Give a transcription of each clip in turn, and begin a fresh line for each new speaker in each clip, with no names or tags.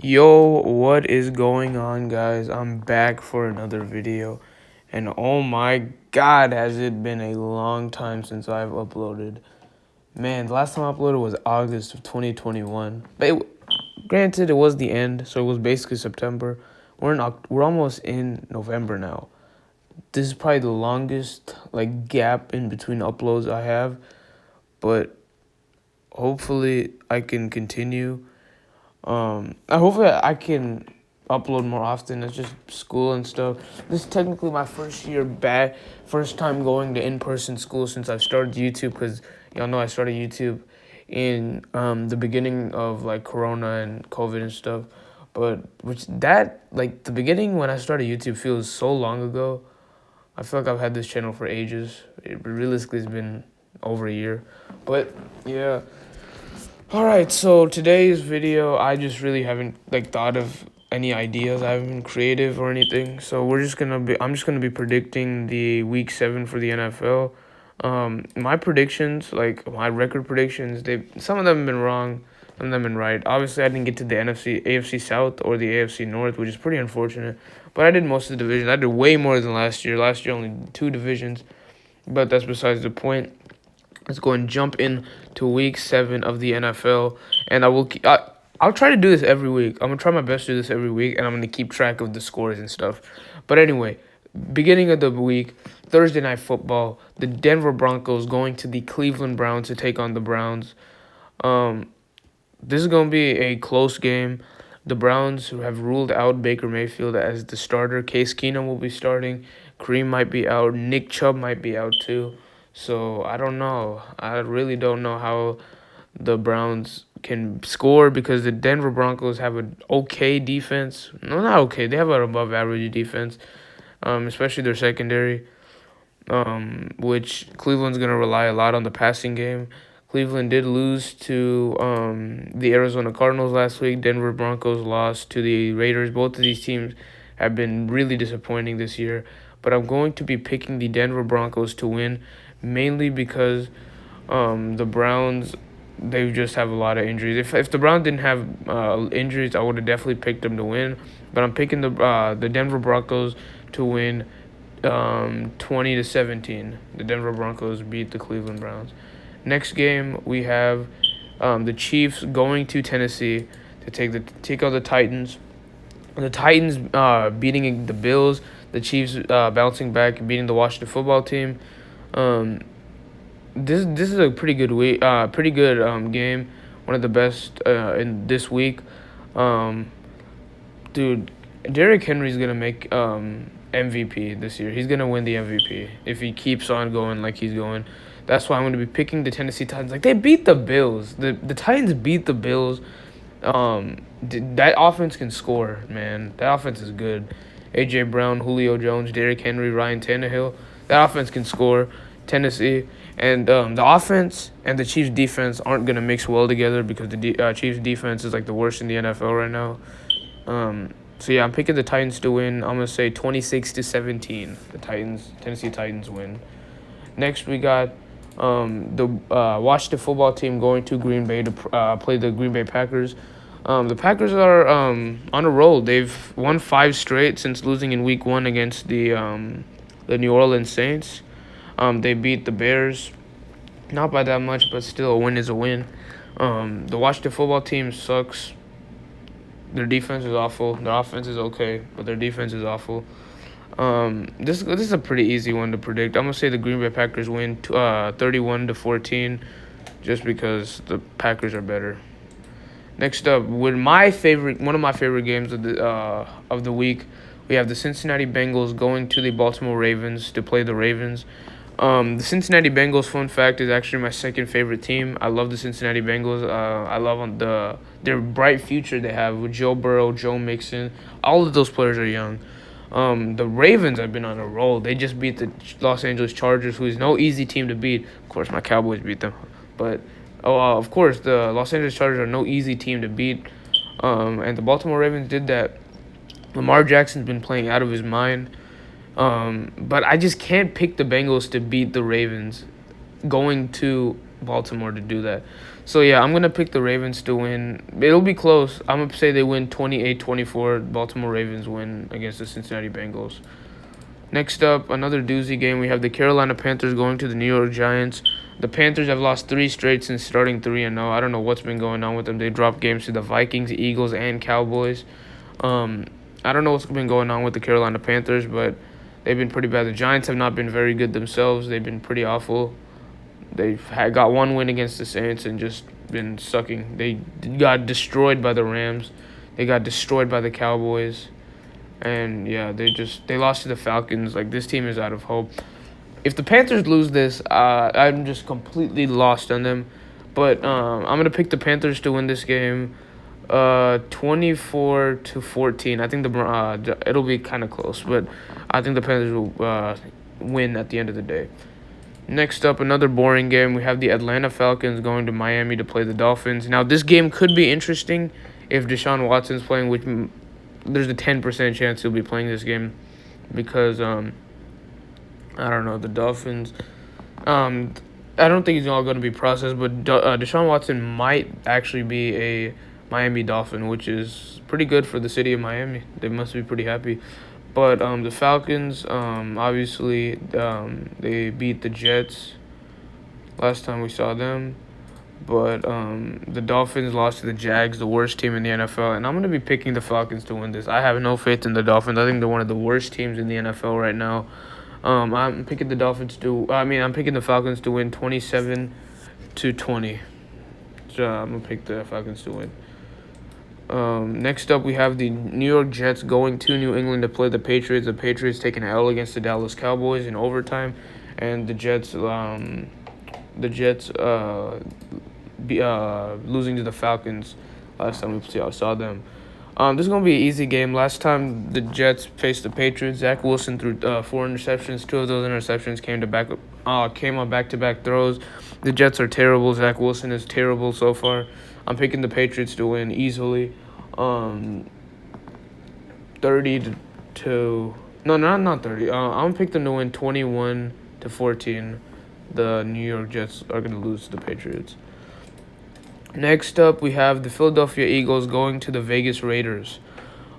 Yo, what is going on, guys? I'm back for another video, and oh my god, has it been a long time since I've uploaded. Man, the last time I uploaded was August of 2021. But granted, it was the end, so it was basically September. We're almost in November now. This is probably the longest gap in between uploads I have, but hopefully I can continue. Hopefully I can upload more often. It's just school and stuff. This is technically my first time going to in-person school since I've started YouTube, because y'all know I started YouTube in the beginning of Corona and COVID and stuff. But the beginning when I started YouTube feels so long ago. I feel like I've had this channel for ages. It realistically has been over a year. But yeah. Alright, so today's video, I just really haven't thought of any ideas. I haven't been creative or anything. So I'm just gonna be predicting the week 7 for the NFL. My predictions, my record predictions, some of them have been wrong, some of them have been right. Obviously I didn't get to the AFC South or the AFC North, which is pretty unfortunate. But I did most of the divisions. I did way more than last year. Last year only 2 divisions. But that's besides the point. Let's go and jump in to week 7 of the NFL, and I'll try to do this every week. I'm gonna try my best to do this every week, and I'm gonna keep track of the scores and stuff. But anyway, beginning of the week, Thursday Night Football, the Denver Broncos going to the Cleveland Browns to take on the Browns. This is gonna be a close game. The Browns have ruled out Baker Mayfield as the starter. Case Keenum will be starting. Kareem might be out. Nick Chubb might be out too. So I don't know. I really don't know how the Browns can score, because the Denver Broncos have an okay defense. No, not okay. They have an above average defense, especially their secondary, which Cleveland's going to rely a lot on the passing game. Cleveland did lose to the Arizona Cardinals last week. Denver Broncos lost to the Raiders. Both of these teams have been really disappointing this year. But I'm going to be picking the Denver Broncos to win, mainly because the Browns, they just have a lot of injuries. If the Browns didn't have injuries, I would have definitely picked them to win. But I'm picking the Denver Broncos to win 20-17. The Denver Broncos beat the Cleveland Browns. Next game, we have the Chiefs going to Tennessee to take out the Titans. The Titans beating the Bills. The Chiefs bouncing back and beating the Washington football team. This is a pretty good week, game. One of the best in this week. Dude, Derrick Henry's gonna make MVP this year. He's gonna win the MVP if he keeps on going like he's going. That's why I'm gonna be picking the Tennessee Titans. They beat the Bills. The Titans beat the Bills. That offense can score, man. That offense is good. A.J. Brown, Julio Jones, Derrick Henry, Ryan Tannehill. That offense can score. Tennessee. And the offense and the Chiefs' defense aren't going to mix well together, because the Chiefs' defense is the worst in the NFL right now. So, yeah, I'm picking the Titans to win. I'm going to say 26-17. The Tennessee Titans win. Next, we got the Washington football team going to Green Bay to play the Green Bay Packers. The Packers are on a roll. They've won 5 straight since losing in Week 1 against the New Orleans Saints. They beat the Bears, not by that much, but still a win is a win. The Washington football team sucks. Their defense is awful. Their offense is okay, but their defense is awful. This is a pretty easy one to predict. I'm gonna say the Green Bay Packers win 31-14, just because the Packers are better. Next up, one of my favorite games of the week, we have the Cincinnati Bengals going to the Baltimore Ravens to play the Ravens. The Cincinnati Bengals, fun fact, is actually my second favorite team. I love the Cincinnati Bengals. I love their bright future they have with Joe Burrow, Joe Mixon. All of those players are young. The Ravens have been on a roll. They just beat the Los Angeles Chargers, who is no easy team to beat. Of course, my Cowboys beat them. But, of course, the Los Angeles Chargers are no easy team to beat. And the Baltimore Ravens did that. Lamar Jackson's been playing out of his mind. But I just can't pick the Bengals to beat the Ravens going to Baltimore to do that. So yeah, I'm gonna pick the Ravens to win. It'll be close. I'm gonna say they win 28-24. Baltimore Ravens win against the Cincinnati Bengals. Next up, another doozy game. We have the Carolina Panthers going to the New York Giants. The Panthers have lost 3 straight since starting 3-0. I don't know what's been going on with them. They dropped games to the Vikings, Eagles, and Cowboys. I don't know what's been going on with the Carolina Panthers, but they've been pretty bad. The Giants have not been very good themselves. They've been pretty awful. Got one win against the Saints and just been sucking. They got destroyed by the Rams. They got destroyed by the Cowboys. And yeah, they lost to the Falcons. Like, this team is out of hope. If the Panthers lose this, I'm just completely lost on them. But I'm gonna pick the Panthers to win this game, 24-14. I think it'll be kind of close, but I think the Panthers will win at the end of the day. Next up, another boring game. We have the Atlanta Falcons going to Miami to play the Dolphins. Now, this game could be interesting if Deshaun Watson's playing, which there's a 10% chance he'll be playing this game because I don't know, the Dolphins. I don't think he's all going to be processed, but Deshaun Watson might actually be a Miami Dolphin, which is pretty good for the city of Miami. They must be pretty happy. But the Falcons, obviously, they beat the Jets last time we saw them. But the Dolphins lost to the Jags, the worst team in the NFL. And I'm going to be picking the Falcons to win this. I have no faith in the Dolphins. I think they're one of the worst teams in the NFL right now. I'm picking the Falcons to win 27-20. So I'm going to pick the Falcons to win. Next up, we have the New York Jets going to New England to play the Patriots. The Patriots taking an L against the Dallas Cowboys in overtime, and the Jets losing to the Falcons last time we saw them. This is going to be an easy game. Last time the Jets faced the Patriots, Zach Wilson threw 4 interceptions. 2 of those interceptions came on back-to-back throws. The Jets are terrible. Zach Wilson is terrible so far. I'm picking the Patriots to win easily. 30 to no, not 30. I'm going to pick them to win 21-14. The New York Jets are going to lose to the Patriots. Next up, we have the Philadelphia Eagles going to the Vegas Raiders.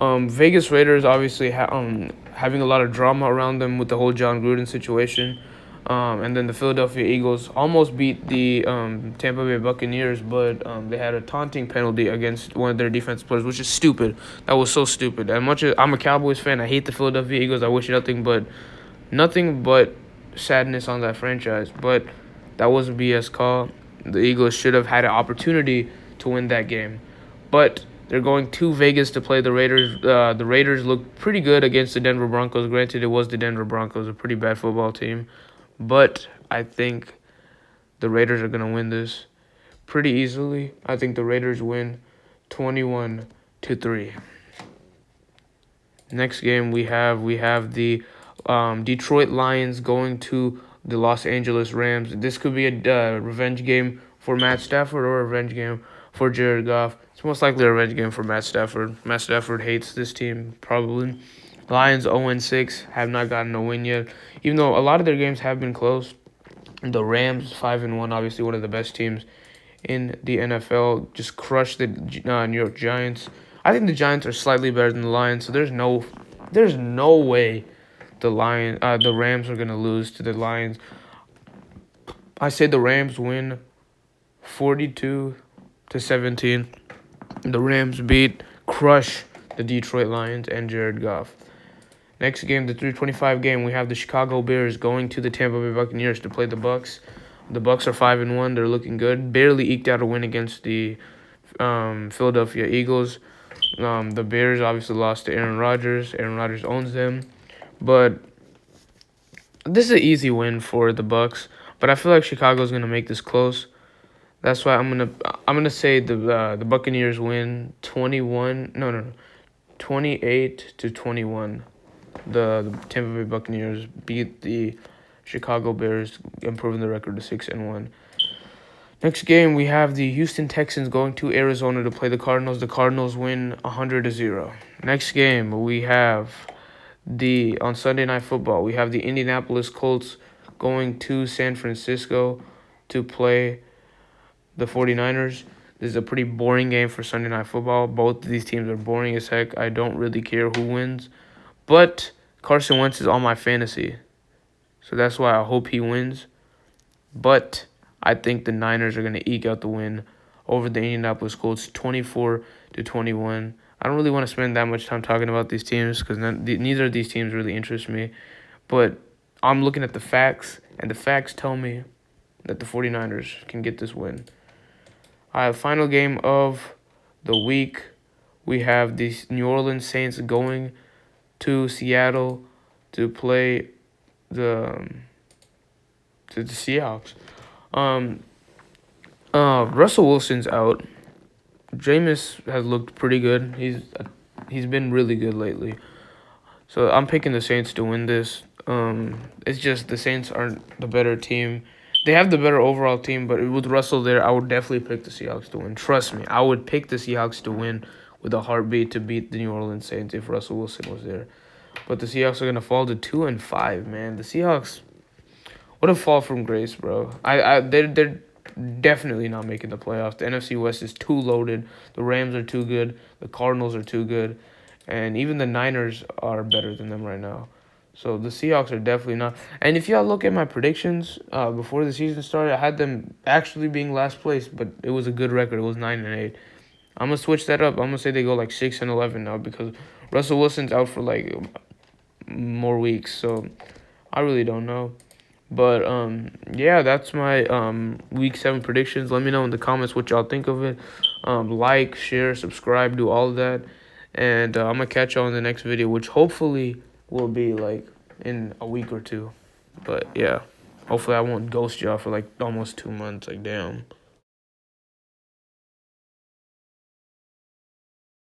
Vegas Raiders obviously having a lot of drama around them with the whole John Gruden situation. And then the Philadelphia Eagles almost beat the Tampa Bay Buccaneers, but they had a taunting penalty against one of their defensive players, which is stupid. That was so stupid. As much as I'm a Cowboys fan, I hate the Philadelphia Eagles. I wish nothing but sadness on that franchise. But that was a BS call. The Eagles should have had an opportunity to win that game. But they're going to Vegas to play the Raiders. The Raiders looked pretty good against the Denver Broncos. Granted, it was the Denver Broncos, a pretty bad football team. But I think the Raiders are going to win this pretty easily. I think the Raiders win 21-3. Next game we have the Detroit Lions going to the Los Angeles Rams. This could be a revenge game for Matt Stafford or a revenge game for Jared Goff. It's most likely a revenge game for Matt Stafford. Matt Stafford hates this team, probably. Lions 0-6, have not gotten a win yet, even though a lot of their games have been close. The Rams 5-1, obviously one of the best teams in the NFL, just crushed the New York Giants. I think the Giants are slightly better than the Lions, so there's no way the Rams are gonna lose to the Lions. I say the Rams win 42-17. The Rams crush the Detroit Lions and Jared Goff. Next game, the 325 game, we have the Chicago Bears going to the Tampa Bay Buccaneers to play the Bucs. The Bucs are 5-1. They're looking good. Barely eked out a win against the Philadelphia Eagles. The Bears obviously lost to Aaron Rodgers. Aaron Rodgers owns them. But this is an easy win for the Bucs. But I feel like Chicago's going to make this close. That's why I'm gonna say the Buccaneers win 28-21. The Tampa Bay Buccaneers beat the Chicago Bears, improving the record to 6-1. Next game, we have the Houston Texans going to Arizona to play the Cardinals. The Cardinals win 100-0. Next game, we have on Sunday Night Football, we have the Indianapolis Colts going to San Francisco to play the 49ers. This is a pretty boring game for Sunday Night Football. Both of these teams are boring as heck. I don't really care who wins. But Carson Wentz is on my fantasy. So that's why I hope he wins. But I think the Niners are going to eke out the win over the Indianapolis Colts 24-21. I don't really want to spend that much time talking about these teams because neither of these teams really interest me. But I'm looking at the facts, and the facts tell me that the 49ers can get this win. Final game of the week, we have the New Orleans Saints going to Seattle to play the Seahawks. Russell Wilson's out. Jameis has looked pretty good. He's been really good lately. So I'm picking the Saints to win this. It's just the Saints aren't the better team. They have the better overall team, but with Russell there, I would definitely pick the Seahawks to win. Trust me, I would pick the Seahawks to win with a heartbeat to beat the New Orleans Saints if Russell Wilson was there. But the Seahawks are gonna fall to 2-5, man. The Seahawks, what a fall from grace, bro. They're definitely not making the playoffs. The NFC West is too loaded. The Rams are too good. The Cardinals are too good. And even the Niners are better than them right now. So the Seahawks are definitely not. And if y'all look at my predictions before the season started, I had them actually being last place, but it was a good record. It was 9-8. I'm gonna switch that up. I'm gonna say they go like 6-11 now because Russell Wilson's out for like more weeks. So I really don't know. But yeah, that's my week 7 predictions. Let me know in the comments what y'all think of it. Like, share, subscribe, do all of that. And I'm gonna catch y'all in the next video, which hopefully will be like in a week or two. But yeah, hopefully I won't ghost y'all for like almost 2 months. Like damn.